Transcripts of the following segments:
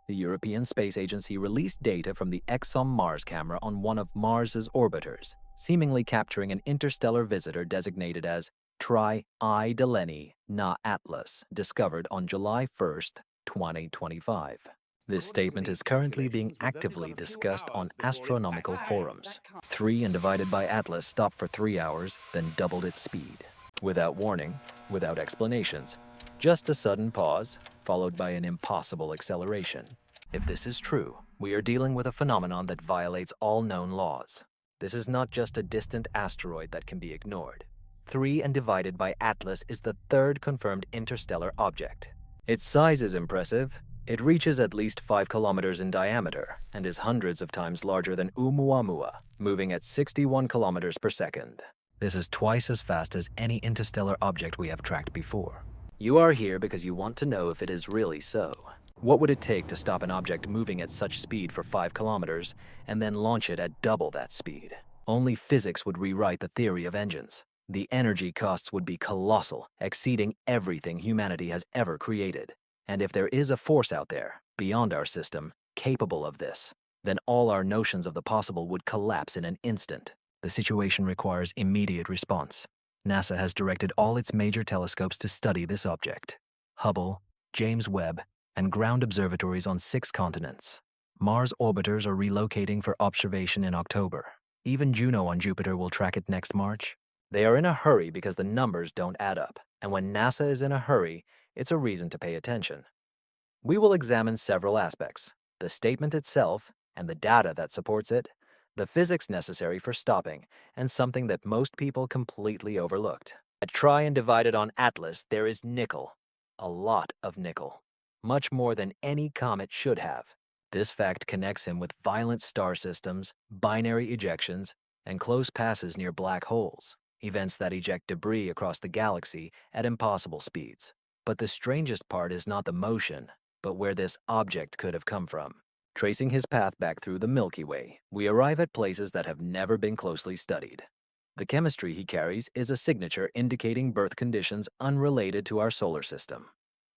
The European Space Agency released data from the ExoM Mars camera on one of Mars's orbiters, seemingly capturing an interstellar visitor designated as Tri-I Deleni Na Atlas, discovered on July 1st, 2025. This statement is currently being actively discussed on astronomical forums. 3 and divided by Atlas stopped for 3 hours, then doubled its speed. Without warning, without explanations, just a sudden pause, followed by an impossible acceleration. If this is true, we are dealing with a phenomenon that violates all known laws. This is not just a distant asteroid that can be ignored. 3 and divided by Atlas is the third confirmed interstellar object. Its size is impressive. It reaches at least 5 kilometers in diameter and is hundreds of times larger than Oumuamua, moving at 61 kilometers per second. This is twice as fast as any interstellar object we have tracked before. You are here because you want to know if it is really so. What would it take to stop an object moving at such speed for 5 kilometers and then launch it at double that speed? Only physics would rewrite the theory of engines. The energy costs would be colossal, exceeding everything humanity has ever created. And if there is a force out there, beyond our system, capable of this, then all our notions of the possible would collapse in an instant. The situation requires immediate response. NASA has directed all its major telescopes to study this object: Hubble, James Webb, and ground observatories on 6 continents. Mars orbiters are relocating for observation in October. Even Juno on Jupiter will track it next March. They are in a hurry because the numbers don't add up, and when NASA is in a hurry, it's a reason to pay attention. We will examine several aspects: the statement itself and the data that supports it, the physics necessary for stopping, and something that most people completely overlooked. At Tri and divided on Atlas, there is nickel. A lot of nickel. Much more than any comet should have. This fact connects him with violent star systems, binary ejections, and close passes near black holes, events that eject debris across the galaxy at impossible speeds. But the strangest part is not the motion, but where this object could have come from. Tracing his path back through the Milky Way, we arrive at places that have never been closely studied. The chemistry he carries is a signature indicating birth conditions unrelated to our solar system.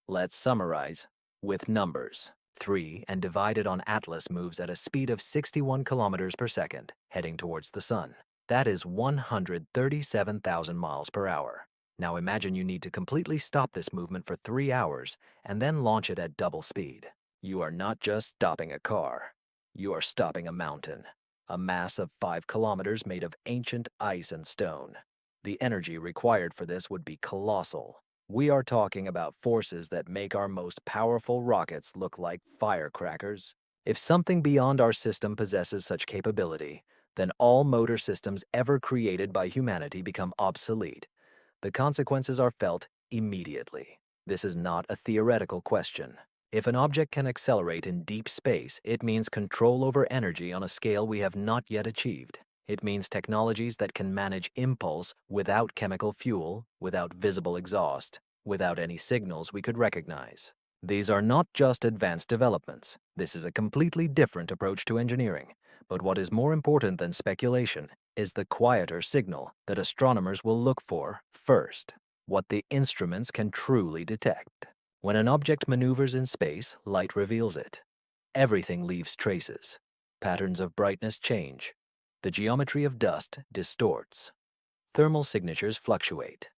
Let's summarize with numbers. 3 and divided on Atlas moves at a speed of 61 kilometers per second, heading towards the sun. That is 137,000 miles per hour. Now imagine you need to completely stop this movement for 3 hours and then launch it at double speed. You are not just stopping a car. You are stopping a mountain, a mass of 5 kilometers made of ancient ice and stone. The energy required for this would be colossal. We are talking about forces that make our most powerful rockets look like firecrackers. If something beyond our system possesses such capability, then all motor systems ever created by humanity become obsolete. The consequences are felt immediately. This is not a theoretical question. If an object can accelerate in deep space, it means control over energy on a scale we have not yet achieved. It means technologies that can manage impulse without chemical fuel, without visible exhaust, without any signals we could recognize. These are not just advanced developments. This is a completely different approach to engineering. But what is more important than speculation is the quieter signal that astronomers will look for first, what the instruments can truly detect. When an object maneuvers in space, light reveals it. Everything leaves traces. Patterns of brightness change. The geometry of dust distorts. Thermal signatures fluctuate.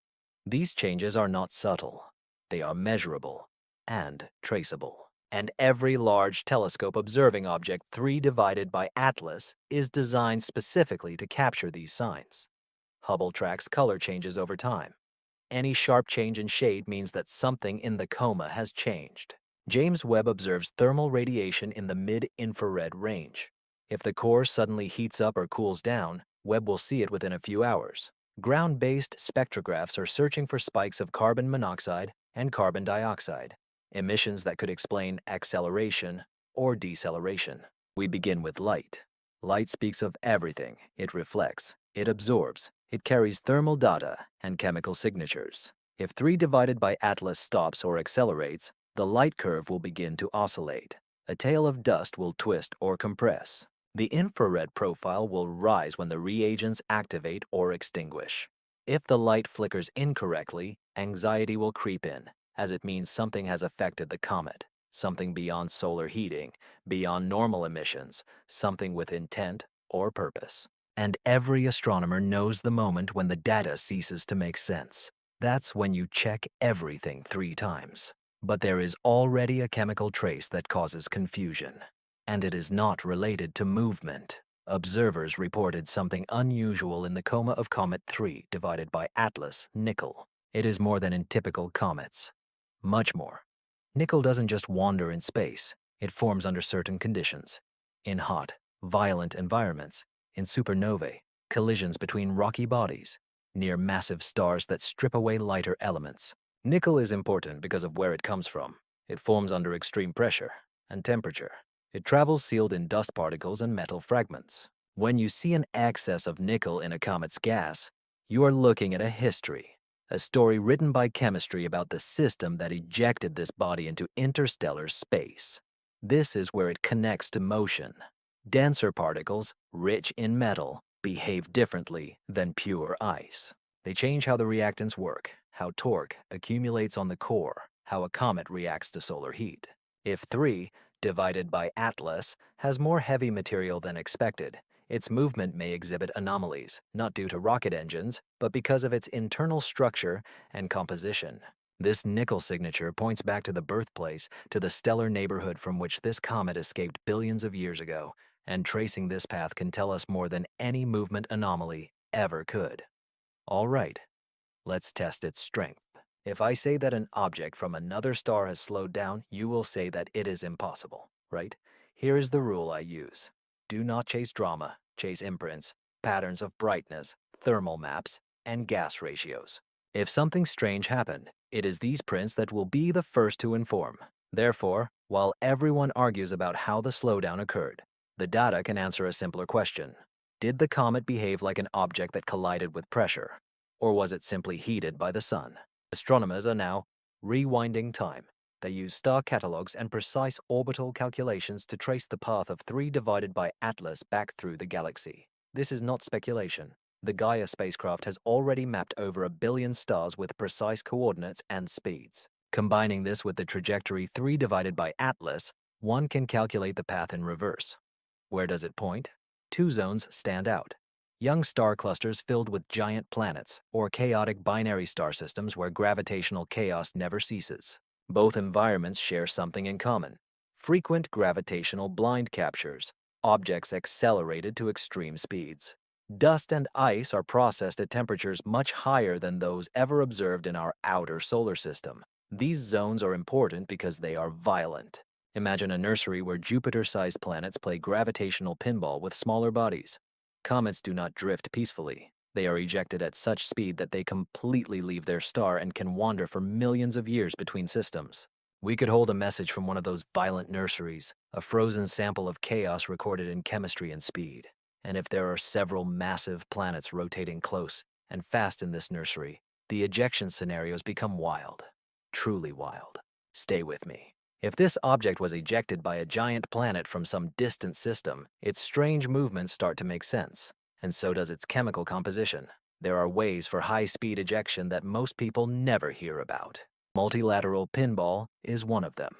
These changes are not subtle. They are measurable and traceable. And every large telescope observing object 3 divided by Atlas is designed specifically to capture these signs. Hubble tracks color changes over time. Any sharp change in shade means that something in the coma has changed. James Webb observes thermal radiation in the mid-infrared range. If the core suddenly heats up or cools down, Webb will see it within a few hours. Ground-based spectrographs are searching for spikes of carbon monoxide and carbon dioxide, emissions that could explain acceleration or deceleration. We begin with light. Light speaks of everything. It reflects, it absorbs, it carries thermal data and chemical signatures. If 3 divided by Atlas stops or accelerates, the light curve will begin to oscillate. A tail of dust will twist or compress. The infrared profile will rise when the reagents activate or extinguish. If the light flickers incorrectly, anxiety will creep in, as it means something has affected the comet. something beyond solar heating, beyond normal emissions, something with intent or purpose. And every astronomer knows the moment when the data ceases to make sense. That's when you check everything 3 times. But there is already a chemical trace that causes confusion, and it is not related to movement. Observers reported something unusual in the coma of Comet 3 divided by Atlas, nickel. It is more than in typical comets. Much more. Nickel doesn't just wander in space, it forms under certain conditions. In hot, violent environments, in supernovae, collisions between rocky bodies, near massive stars that strip away lighter elements. Nickel is important because of where it comes from. It forms under extreme pressure and temperature. It travels sealed in dust particles and metal fragments. When you see an excess of nickel in a comet's gas, you are looking at a history, a story written by chemistry about the system that ejected this body into interstellar space. This is where it connects to motion. Denser particles, rich in metal, behave differently than pure ice. They change how the reactants work, how torque accumulates on the core, how a comet reacts to solar heat. If 3, divided by Atlas, has more heavy material than expected, its movement may exhibit anomalies, not due to rocket engines, but because of its internal structure and composition. This nickel signature points back to the birthplace, to the stellar neighborhood from which this comet escaped billions of years ago, and tracing this path can tell us more than any movement anomaly ever could. All right, let's test its strength. If I say that an object from another star has slowed down, you will say that it is impossible, right? Here is the rule I use. Do not chase drama, chase imprints, patterns of brightness, thermal maps, and gas ratios. If something strange happened, it is these prints that will be the first to inform. Therefore, while everyone argues about how the slowdown occurred, the data can answer a simpler question. Did the comet behave like an object that collided with pressure, or was it simply heated by the sun? Astronomers are now rewinding time. They use star catalogs and precise orbital calculations to trace the path of 3 divided by Atlas back through the galaxy. This is not speculation. The Gaia spacecraft has already mapped over 1 billion stars with precise coordinates and speeds. Combining this with the trajectory 3 divided by Atlas, one can calculate the path in reverse. Where does it point? 2 zones stand out. Young star clusters filled with giant planets, or chaotic binary star systems where gravitational chaos never ceases. Both environments share something in common: frequent gravitational blind captures, objects accelerated to extreme speeds. Dust and ice are processed at temperatures much higher than those ever observed in our outer solar system. These zones are important because they are violent. Imagine a nursery where Jupiter-sized planets play gravitational pinball with smaller bodies. Comets do not drift peacefully. They are ejected at such speed that they completely leave their star and can wander for millions of years between systems. We could hold a message from one of those violent nurseries, a frozen sample of chaos recorded in chemistry and speed. And if there are several massive planets rotating close and fast in this nursery, the ejection scenarios become wild. Truly wild. Stay with me. If this object was ejected by a giant planet from some distant system, its strange movements start to make sense, and so does its chemical composition. There are ways for high-speed ejection that most people never hear about. Multilateral pinball is one of them.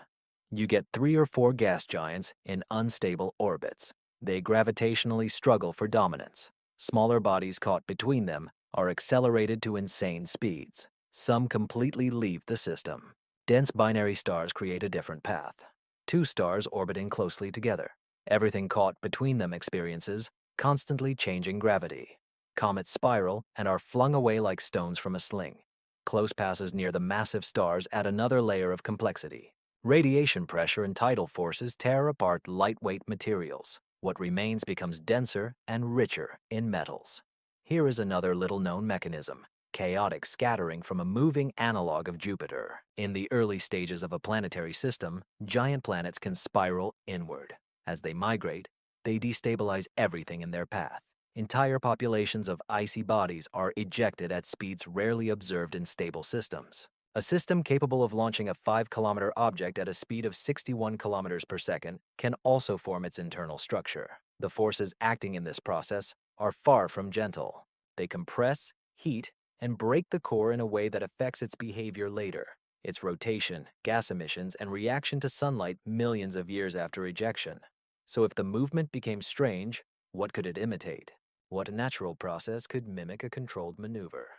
You get 3 or 4 gas giants in unstable orbits. They gravitationally struggle for dominance. Smaller bodies caught between them are accelerated to insane speeds. Some completely leave the system. Dense binary stars create a different path. 2 stars orbiting closely together. Everything caught between them experiences constantly changing gravity. Comets spiral and are flung away like stones from a sling. Close passes near the massive stars add another layer of complexity. Radiation pressure and tidal forces tear apart lightweight materials. What remains becomes denser and richer in metals. Here is another little-known mechanism: chaotic scattering from a moving analog of Jupiter. In the early stages of a planetary system, giant planets can spiral inward. As they migrate, they destabilize everything in their path. Entire populations of icy bodies are ejected at speeds rarely observed in stable systems. A system capable of launching a 5-kilometer object at a speed of 61 kilometers per second can also form its internal structure. The forces acting in this process are far from gentle. They compress, heat, and break the core in a way that affects its behavior later. its rotation, gas emissions, and reaction to sunlight millions of years after ejection. So if the movement became strange, what could it imitate? What natural process could mimic a controlled maneuver?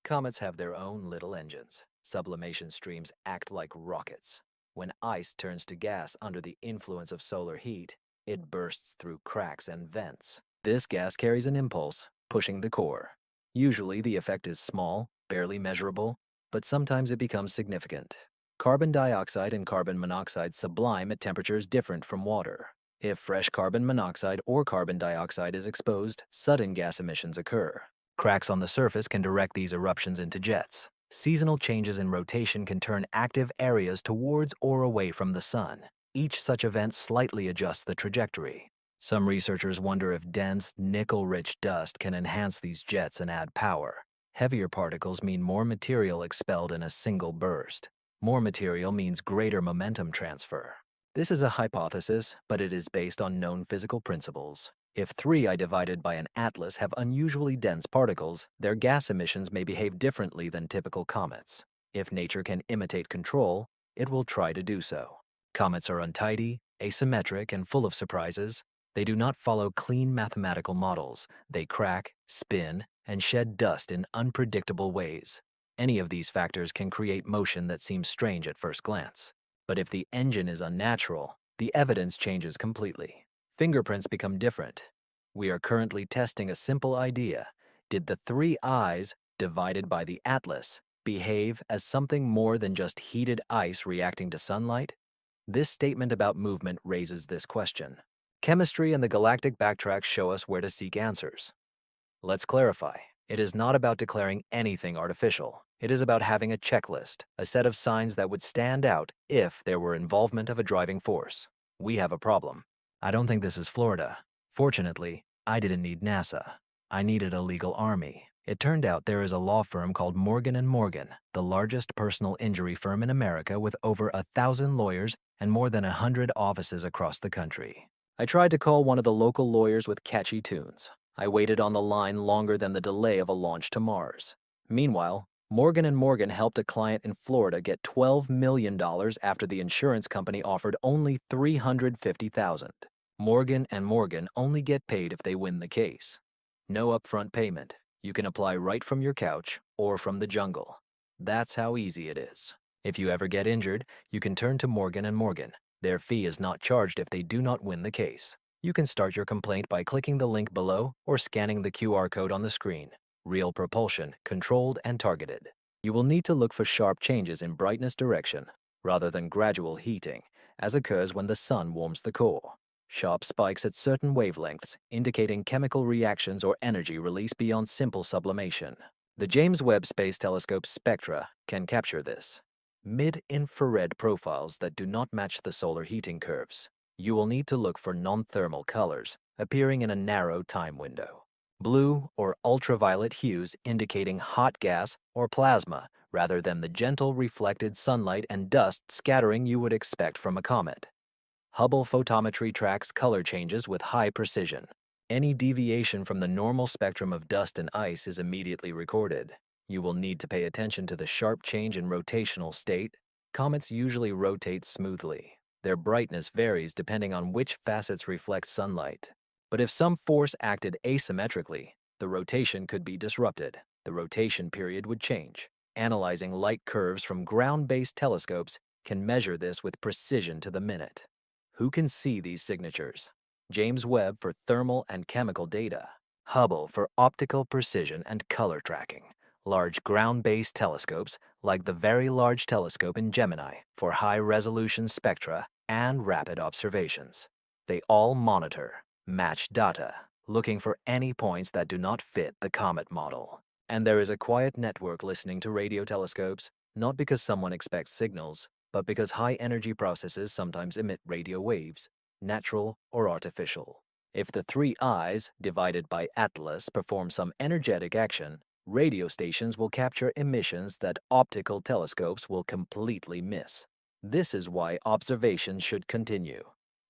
Comets have their own little engines. Sublimation streams act like rockets. When ice turns to gas under the influence of solar heat, it bursts through cracks and vents. This gas carries an impulse, pushing the core. Usually the effect is small, barely measurable, but sometimes it becomes significant. Carbon dioxide and carbon monoxide sublime at temperatures different from water. If fresh carbon monoxide or carbon dioxide is exposed, sudden gas emissions occur. Cracks on the surface can direct these eruptions into jets. Seasonal changes in rotation can turn active areas towards or away from the sun. Each such event slightly adjusts the trajectory. Some researchers wonder if dense, nickel-rich dust can enhance these jets and add power. Heavier particles mean more material expelled in a single burst. More material means greater momentum transfer. This is a hypothesis, but it is based on known physical principles. If 3I divided by an atlas have unusually dense particles, their gas emissions may behave differently than typical comets. If nature can imitate control, it will try to do so. Comets are untidy, asymmetric, and full of surprises. They do not follow clean mathematical models. They crack, spin, and shed dust in unpredictable ways. Any of these factors can create motion that seems strange at first glance. But if the engine is unnatural, the evidence changes completely. Fingerprints become different. We are currently testing a simple idea. Did the 3 eyes, divided by the atlas, behave as something more than just heated ice reacting to sunlight? This statement about movement raises this question. Chemistry and the galactic backtrack show us where to seek answers. Let's clarify. It is not about declaring anything artificial. It is about having a checklist, a set of signs that would stand out if there were involvement of a driving force. We have a problem. I don't think this is Florida. Fortunately, I didn't need NASA. I needed a legal army. It turned out there is a law firm called Morgan & Morgan, the largest personal injury firm in America with over 1,000 lawyers and more than 100 offices across the country. I tried to call one of the local lawyers with catchy tunes. I waited on the line longer than the delay of a launch to Mars. Meanwhile, Morgan & Morgan helped a client in Florida get $12 million after the insurance company offered only $350,000. Morgan & Morgan only get paid if they win the case. No upfront payment. You can apply right from your couch or from the jungle. That's how easy it is. If you ever get injured, you can turn to Morgan & Morgan. Their fee is not charged if they do not win the case. You can start your complaint by clicking the link below or scanning the QR code on the screen. Real propulsion, controlled and targeted. You will need to look for sharp changes in brightness direction, rather than gradual heating, as occurs when the sun warms the core. Sharp spikes at certain wavelengths, indicating chemical reactions or energy release beyond simple sublimation. The James Webb Space Telescope's spectra can capture this. Mid-infrared profiles that do not match the solar heating curves. You will need to look for non-thermal colors appearing in a narrow time window. Blue or ultraviolet hues indicating hot gas or plasma rather than the gentle reflected sunlight and dust scattering you would expect from a comet. Hubble photometry tracks color changes with high precision. Any deviation from the normal spectrum of dust and ice is immediately recorded. You will need to pay attention to the sharp change in rotational state. Comets usually rotate smoothly. Their brightness varies depending on which facets reflect sunlight. But if some force acted asymmetrically, the rotation could be disrupted. The rotation period would change. Analyzing light curves from ground-based telescopes can measure this with precision to the minute. Who can see these signatures? James Webb for thermal and chemical data. Hubble for optical precision and color tracking. Large ground-based telescopes, like the Very Large Telescope in Gemini, for high-resolution spectra and rapid observations. They all monitor, match data, looking for any points that do not fit the comet model. And there is a quiet network listening to radio telescopes, not because someone expects signals, but because high-energy processes sometimes emit radio waves, natural or artificial. If the 3 eyes, divided by Atlas, perform some energetic action, radio stations will capture emissions that optical telescopes will completely miss. This is why observations should continue.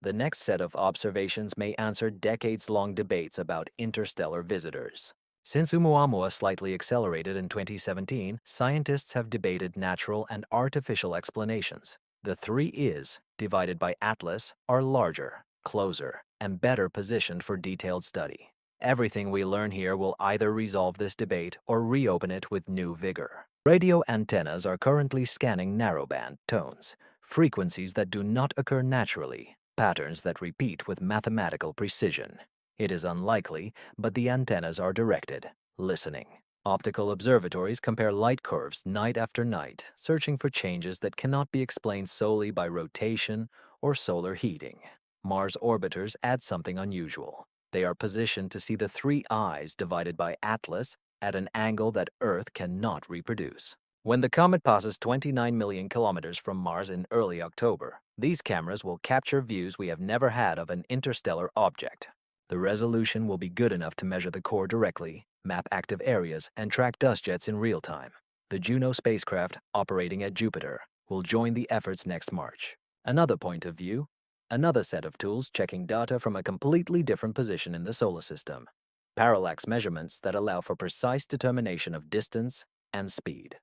The next set of observations may answer decades-long debates about interstellar visitors. Since Oumuamua slightly accelerated in 2017, scientists have debated natural and artificial explanations. The three Is, divided by Atlas, are larger, closer, and better positioned for detailed study. Everything we learn here will either resolve this debate or reopen it with new vigor. Radio antennas are currently scanning narrowband tones, frequencies that do not occur naturally, patterns that repeat with mathematical precision. It is unlikely, but the antennas are directed, listening. Optical observatories compare light curves night after night, searching for changes that cannot be explained solely by rotation or solar heating. Mars orbiters add something unusual. They are positioned to see the three eyes divided by Atlas at an angle that Earth cannot reproduce. When the comet passes 29 million kilometers from Mars in early October, these cameras will capture views we have never had of an interstellar object. The resolution will be good enough to measure the core directly, map active areas, and track dust jets in real time. The Juno spacecraft, operating at Jupiter, will join the efforts next March. Another point of view, another set of tools checking data from a completely different position in the solar system. Parallax measurements that allow for precise determination of distance and speed.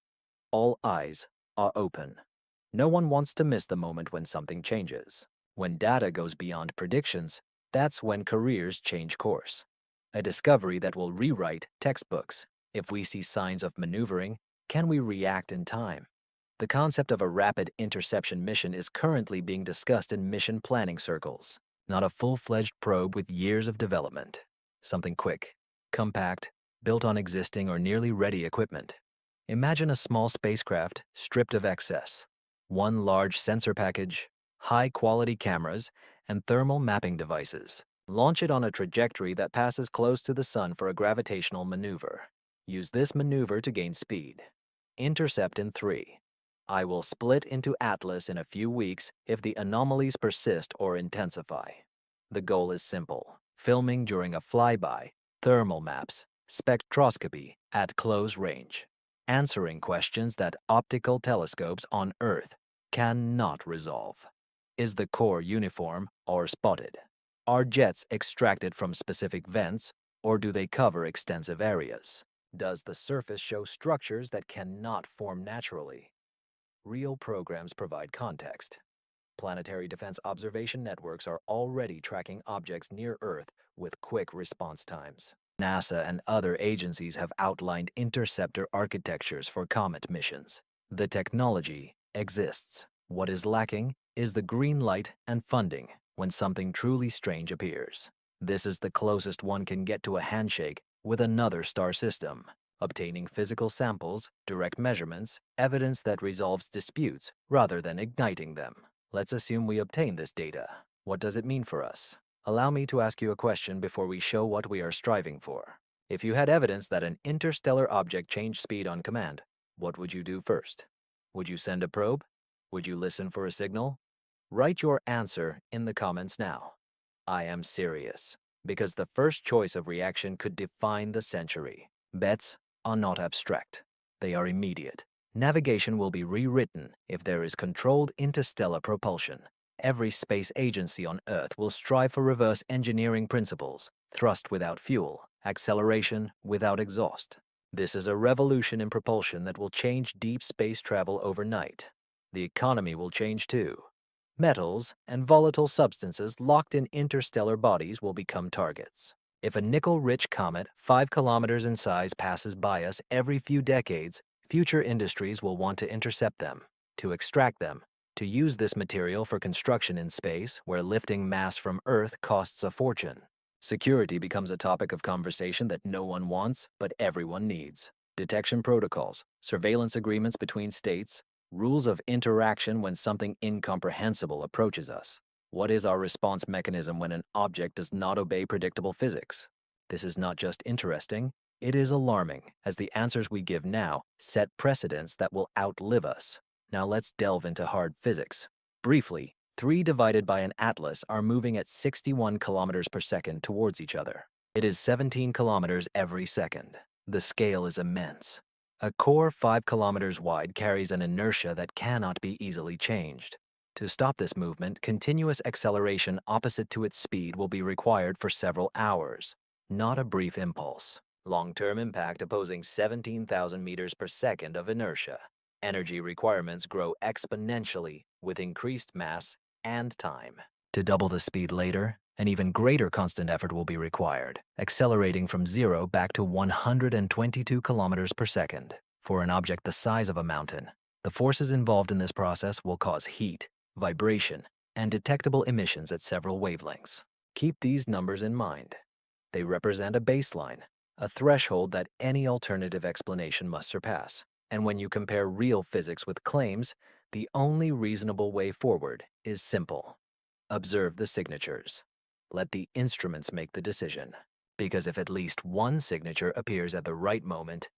All eyes are open. No one wants to miss the moment when something changes. When data goes beyond predictions, that's when careers change course. A discovery that will rewrite textbooks. If we see signs of maneuvering, can we react in time? The concept of a rapid interception mission is currently being discussed in mission planning circles. Not a full-fledged probe with years of development. Something quick, compact, built on existing or nearly ready equipment. Imagine a small spacecraft stripped of excess. One large sensor package, high-quality cameras, and thermal mapping devices. Launch it on a trajectory that passes close to the sun for a gravitational maneuver. Use this maneuver to gain speed. Intercept in 3. I will split into Atlas in a few weeks if the anomalies persist or intensify. The goal is simple: filming during a flyby, thermal maps, spectroscopy at close range, answering questions that optical telescopes on Earth cannot resolve. Is the core uniform or spotted? Are jets extracted from specific vents, or do they cover extensive areas? Does the surface show structures that cannot form naturally? Real programs provide context. Planetary Defense Observation Networks are already tracking objects near Earth with quick response times. NASA and other agencies have outlined interceptor architectures for comet missions. The technology exists. What is lacking is the green light and funding when something truly strange appears. This is the closest one can get to a handshake with another star system. Obtaining physical samples, direct measurements, evidence that resolves disputes rather than igniting them. Let's assume we obtain this data. What does it mean for us? Allow me to ask you a question before we show what we are striving for. If you had evidence that an interstellar object changed speed on command, what would you do first? Would you send a probe? Would you listen for a signal? Write your answer in the comments now. I am serious, because the first choice of reaction could define the century. Bets are not abstract. They are immediate. Navigation will be rewritten if there is controlled interstellar propulsion. Every space agency on Earth will strive for reverse engineering principles: thrust without fuel, acceleration without exhaust. This is a revolution in propulsion that will change deep space travel overnight. The economy will change too. Metals and volatile substances locked in interstellar bodies will become targets. If a nickel-rich comet 5 kilometers in size passes by us every few decades, future industries will want to intercept them, to extract them, to use this material for construction in space where lifting mass from Earth costs a fortune. Security becomes a topic of conversation that no one wants, but everyone needs. Detection protocols, surveillance agreements between states, rules of interaction when something incomprehensible approaches us. What is our response mechanism when an object does not obey predictable physics? This is not just interesting, it is alarming, as the answers we give now set precedents that will outlive us. Now let's delve into hard physics. Briefly, 3 divided by an atlas are moving at 61 kilometers per second towards each other. It is 17 kilometers every second. The scale is immense. A core 5 kilometers wide carries an inertia that cannot be easily changed. To stop this movement, continuous acceleration opposite to its speed will be required for several hours, not a brief impulse. long-term impact opposing 17,000 meters per second of inertia. Energy requirements grow exponentially with increased mass and time. To double the speed later, an even greater constant effort will be required, accelerating from 0 back to 122 kilometers per second. For an object the size of a mountain, the forces involved in this process will cause heat, vibration, and detectable emissions at several wavelengths. Keep these numbers in mind. They represent a baseline, a threshold that any alternative explanation must surpass. And when you compare real physics with claims, the only reasonable way forward is simple. Observe the signatures. Let the instruments make the decision. Because if at least one signature appears at the right moment,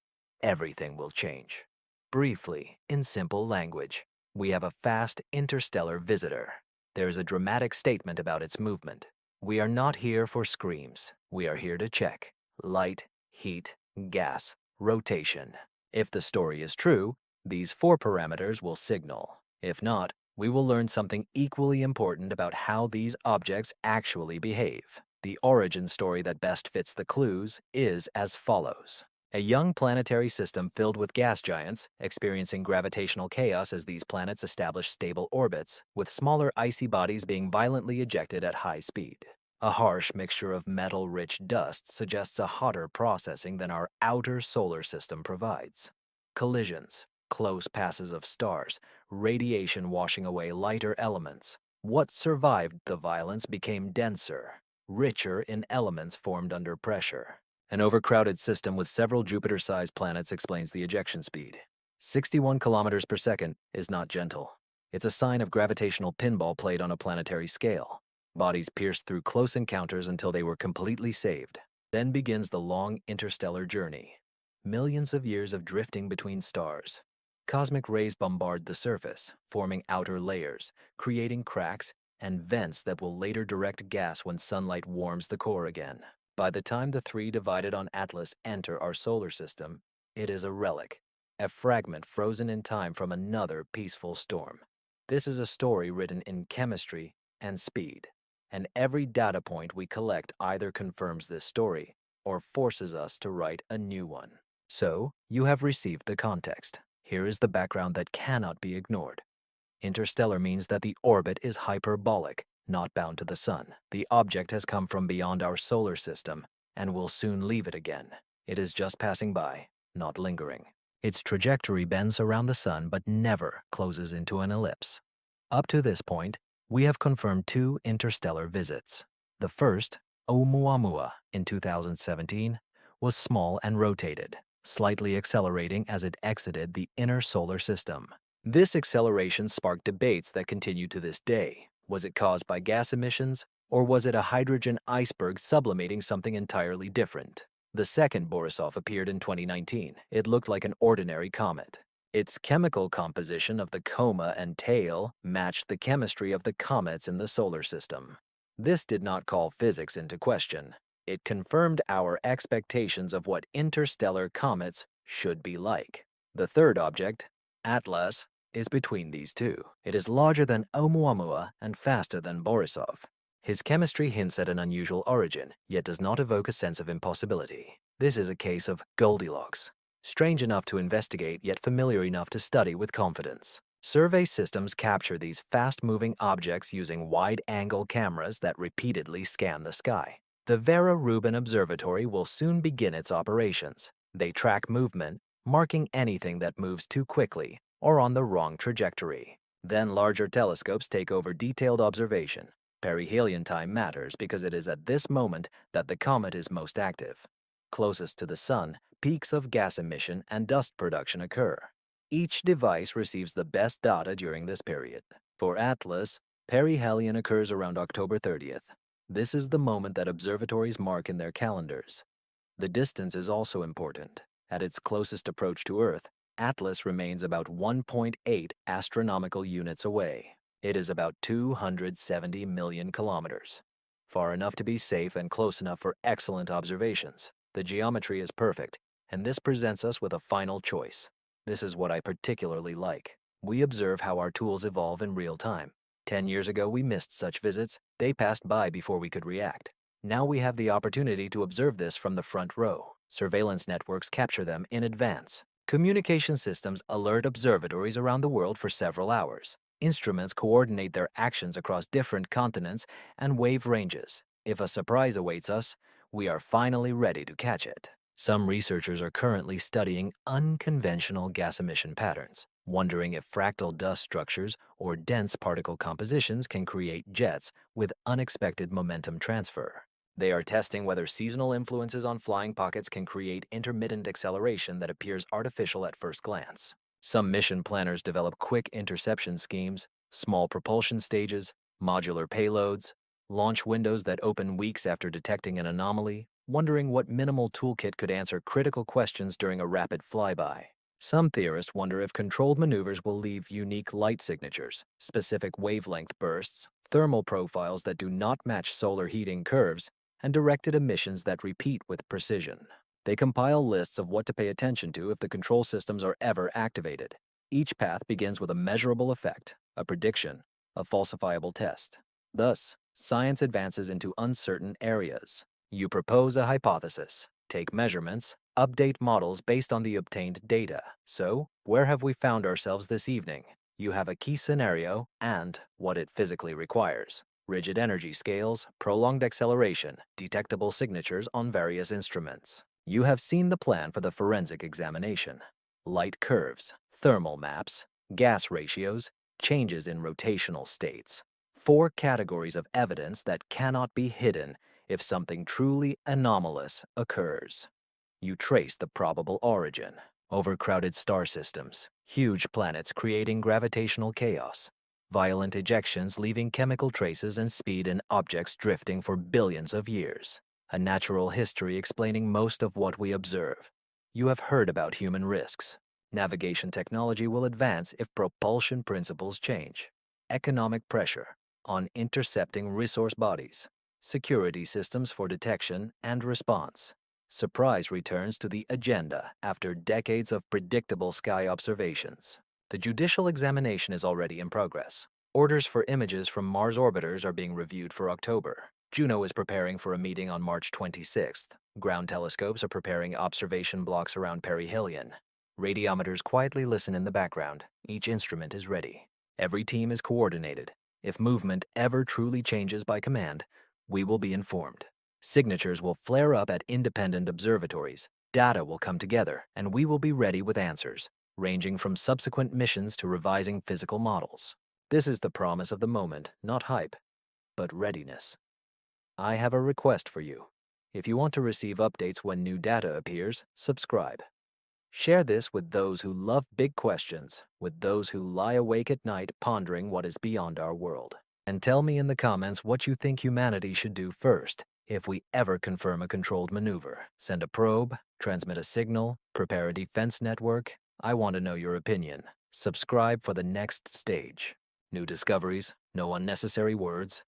everything will change. Briefly, in simple language, we have a fast interstellar visitor. There is a dramatic statement about its movement. We are not here for screams. We are here to check light, heat, gas, rotation. If the story is true, these 4 parameters will signal. If not, we will learn something equally important about how these objects actually behave. The origin story that best fits the clues is as follows. A young planetary system filled with gas giants, experiencing gravitational chaos as these planets establish stable orbits, with smaller icy bodies being violently ejected at high speed. A harsh mixture of metal-rich dust suggests a hotter processing than our outer solar system provides. Collisions, close passes of stars, radiation washing away lighter elements. What survived the violence became denser, richer in elements formed under pressure. An overcrowded system with several Jupiter-sized planets explains the ejection speed. 61 kilometers per second is not gentle. It's a sign of gravitational pinball played on a planetary scale. Bodies pierced through close encounters until they were completely saved. Then begins the long interstellar journey. Millions of years of drifting between stars. Cosmic rays bombard the surface, forming outer layers, creating cracks and vents that will later direct gas when sunlight warms the core again. By the time the 3 divided on Atlas enter our solar system, it is a relic, a fragment frozen in time from another peaceful storm. This is a story written in chemistry and speed, and every data point we collect either confirms this story or forces us to write a new one. So, you have received the context. Here is the background that cannot be ignored. Interstellar means that the orbit is hyperbolic, not bound to the sun. The object has come from beyond our solar system and will soon leave it again. It is just passing by, not lingering. Its trajectory bends around the sun but never closes into an ellipse. Up to this point, we have confirmed 2 interstellar visits. The first, Oumuamua in 2017, was small and rotated, slightly accelerating as it exited the inner solar system. This acceleration sparked debates that continue to this day. Was it caused by gas emissions, or was it a hydrogen iceberg sublimating something entirely different? The second Borisov appeared in 2019. It looked like an ordinary comet. Its chemical composition of the coma and tail matched the chemistry of the comets in the solar system. This did not call physics into question. It confirmed our expectations of what interstellar comets should be like. The third object, Atlas, is between these 2. It is larger than Oumuamua and faster than Borisov. His chemistry hints at an unusual origin, yet does not evoke a sense of impossibility. This is a case of Goldilocks. Strange enough to investigate, yet familiar enough to study with confidence. Survey systems capture these fast-moving objects using wide-angle cameras that repeatedly scan the sky. The Vera Rubin Observatory will soon begin its operations. They track movement, marking anything that moves too quickly or on the wrong trajectory. Then larger telescopes take over detailed observation. Perihelion time matters because it is at this moment that the comet is most active. Closest to the sun, peaks of gas emission and dust production occur. Each device receives the best data during this period. For Atlas, perihelion occurs around October 30th. This is the moment that observatories mark in their calendars. The distance is also important. At its closest approach to Earth, Atlas remains about 1.8 astronomical units away. It is about 270 million kilometers. Far enough to be safe and close enough for excellent observations. The geometry is perfect, and this presents us with a final choice. This is what I particularly like. We observe how our tools evolve in real time. 10 years ago, we missed such visits. They passed by before we could react. Now we have the opportunity to observe this from the front row. Surveillance networks capture them in advance. Communication systems alert observatories around the world for several hours. Instruments coordinate their actions across different continents and wave ranges. If a surprise awaits us, we are finally ready to catch it. Some researchers are currently studying unconventional gas emission patterns, wondering if fractal dust structures or dense particle compositions can create jets with unexpected momentum transfer. They are testing whether seasonal influences on flying pockets can create intermittent acceleration that appears artificial at first glance. Some mission planners develop quick interception schemes, small propulsion stages, modular payloads, launch windows that open weeks after detecting an anomaly, wondering what minimal toolkit could answer critical questions during a rapid flyby. Some theorists wonder if controlled maneuvers will leave unique light signatures, specific wavelength bursts, thermal profiles that do not match solar heating curves, and directed emissions that repeat with precision. They compile lists of what to pay attention to if the control systems are ever activated. Each path begins with a measurable effect, a prediction, a falsifiable test. Thus, science advances into uncertain areas. You propose a hypothesis, take measurements, update models based on the obtained data. So, where have we found ourselves this evening? You have a key scenario and what it physically requires. Rigid energy scales, prolonged acceleration, detectable signatures on various instruments. You have seen the plan for the forensic examination. Light curves, thermal maps, gas ratios, changes in rotational states. 4 categories of evidence that cannot be hidden if something truly anomalous occurs. You trace the probable origin. Overcrowded star systems, huge planets creating gravitational chaos, violent ejections leaving chemical traces and speed in objects drifting for billions of years. A natural history explaining most of what we observe. You have heard about human risks. Navigation technology will advance if propulsion principles change. Economic pressure on intercepting resource bodies. Security systems for detection and response. Surprise returns to the agenda after decades of predictable sky observations. The judicial examination is already in progress. Orders for images from Mars orbiters are being reviewed for October. Juno is preparing for a meeting on March 26th. Ground telescopes are preparing observation blocks around perihelion. Radiometers quietly listen in the background. Each instrument is ready. Every team is coordinated. If movement ever truly changes by command, we will be informed. Signatures will flare up at independent observatories. Data will come together, and we will be ready with answers, ranging from subsequent missions to revising physical models. This is the promise of the moment, not hype, but readiness. I have a request for you. If you want to receive updates when new data appears, subscribe. Share this with those who love big questions, with those who lie awake at night pondering what is beyond our world. And tell me in the comments what you think humanity should do first if we ever confirm a controlled maneuver. Send a probe, transmit a signal, prepare a defense network. I want to know your opinion. Subscribe for the next stage. New discoveries, no unnecessary words,